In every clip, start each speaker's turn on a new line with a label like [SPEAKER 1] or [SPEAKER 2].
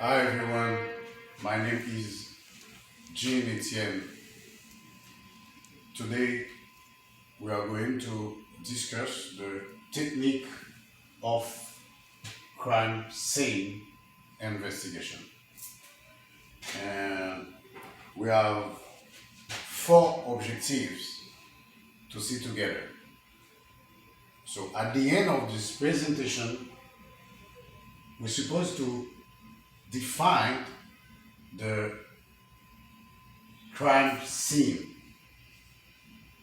[SPEAKER 1] Hi everyone, my name is Etienne. Today we are going to discuss the technique of crime scene investigation. And we have four objectives to see together. So at the end of this presentation, we're supposed to define the crime scene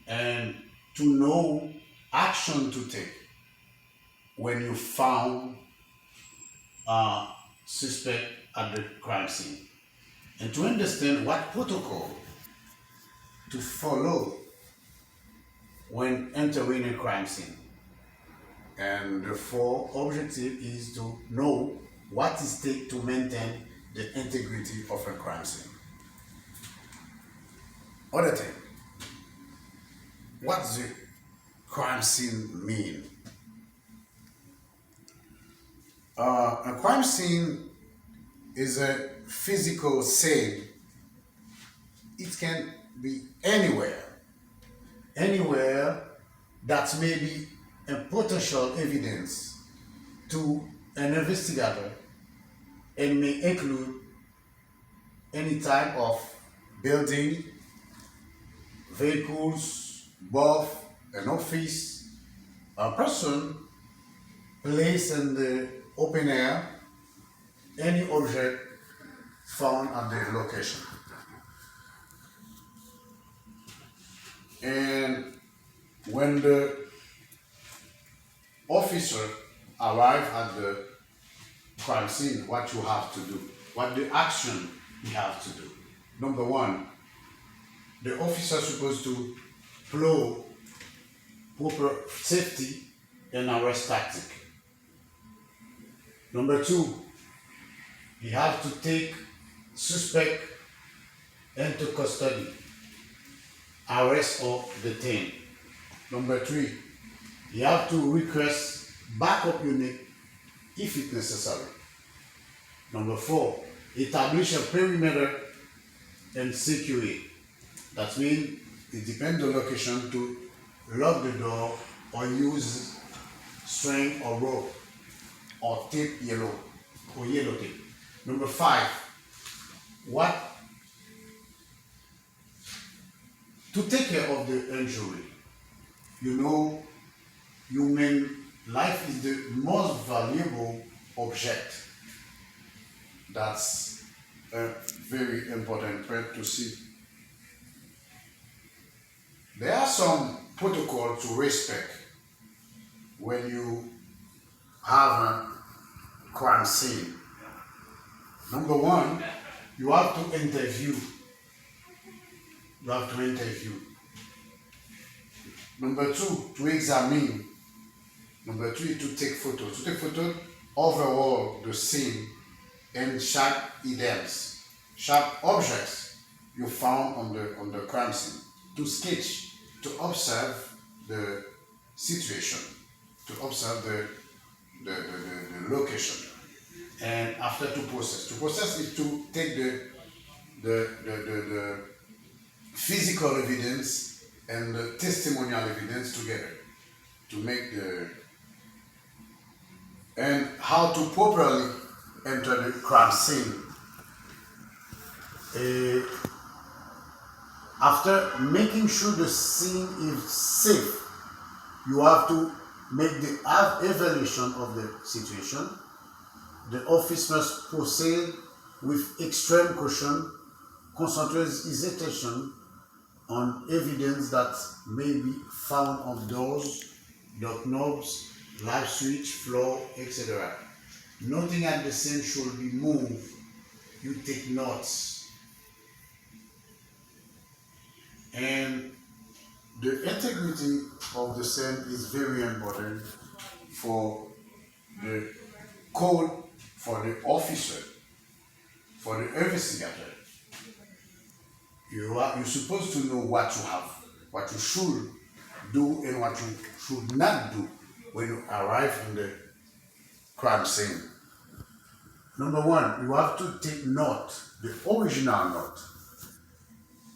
[SPEAKER 1] and to know action to take when you found a suspect at the crime scene, and to understand what protocol to follow when entering a crime scene. And the four objective is to know what is take to maintain the integrity of a crime scene. Other thing, what does the crime scene mean? A crime scene is a physical scene. It can be anywhere that may be a potential evidence to an investigator and may include any type of building, vehicles, both an office, a person, place in the open air, any object found at the location. And when the officer arrive at the crime scene, what you have to do, what the action you have to do. Number one, the officer is supposed to follow proper safety and arrest tactic. Number two, he have to take suspect into custody, arrest or detain. Number three, you have to request backup unit if it's necessary. Number four, establish a perimeter and secure it. That means it depends on the location to lock the door or use string or rope or yellow tape. Number five, what to take care of the injury. You know, human life is the most valuable object. That's a very important point to see. There are some protocols to respect when you have a crime scene. Number one, you have to interview. Number two, to examine. Number three, to take photos. To take photos overall the scene and sharp items, sharp objects you found on the crime scene. To sketch, to observe the situation, to observe the location. And after to process. To process is to take the physical evidence and the testimonial evidence together to make and how to properly enter the crime scene. After making sure the scene is safe, you have to make the evaluation of the situation. The office must proceed with extreme caution, concentrate his attention on evidence that may be found on doors, doorknobs, light switch, floor, etc. Nothing at the scene should be moved. You take notes. And the integrity of the scene is very important for the code, for the officer, for the investigator. You're supposed to know what you have, what you should do and what you should not do when you arrive in the crime scene. Number one, you have to take note, the original note,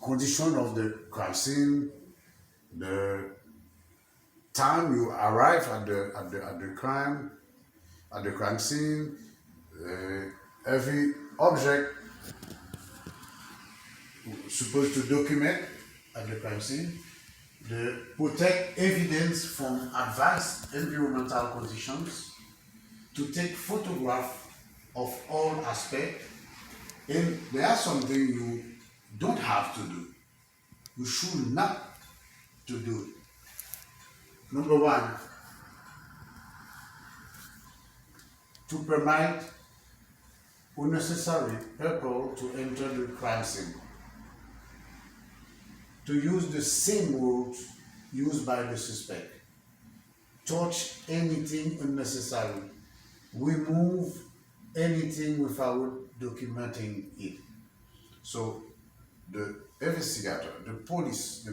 [SPEAKER 1] condition of the crime scene, the time you arrive at the crime scene, every object supposed to document at the crime scene, the protect evidence from adverse environmental conditions, to take photograph of all aspects, and there are something you don't have to do. You should not to do. Number one, to permit unnecessary people to enter the crime scene. To use the same rules used by the suspect. Touch anything unnecessary. Remove anything without documenting it. So the investigator, the police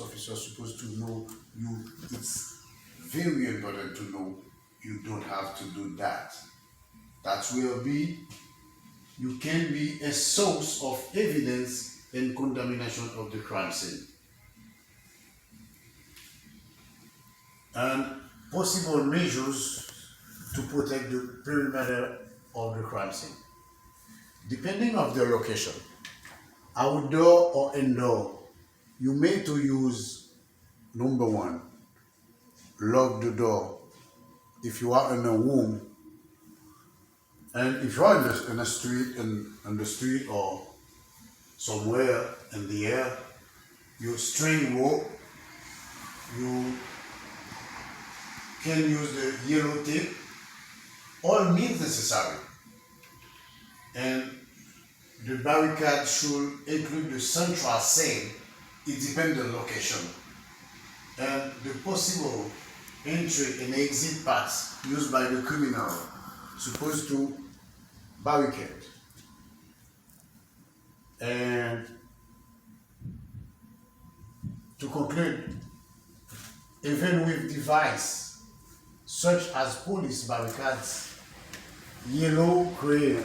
[SPEAKER 1] officer is supposed to know you. It's very important to know you don't have to do that. That will be, you can be a source of evidence and condemnation of the crime scene. And possible measures to protect the perimeter of the crime scene. Depending on the location, outdoor or indoor, you may to use, number one, lock the door if you are in a room, and if you are in the street, in the street or somewhere in the air, you string rope, you can use the yellow tape, all means necessary. And the barricade should include the central cell, it depends on the location. And the possible entry and exit paths used by the criminal supposed to barricade. And to conclude, even with device such as police barricades, yellow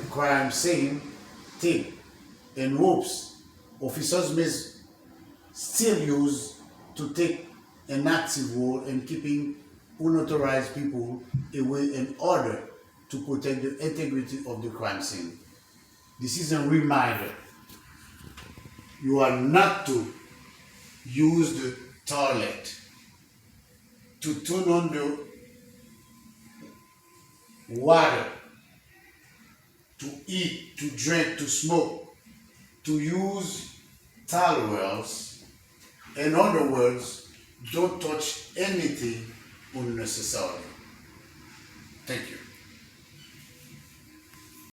[SPEAKER 1] crime scene tape, and ropes, officers may still use to take an active role in keeping unauthorized people away in order to protect the integrity of the crime scene. This is a reminder. You are not to use the toilet, to turn on the water, to eat, to drink, to smoke, to use towels. In other words, don't touch anything unnecessarily. Thank you.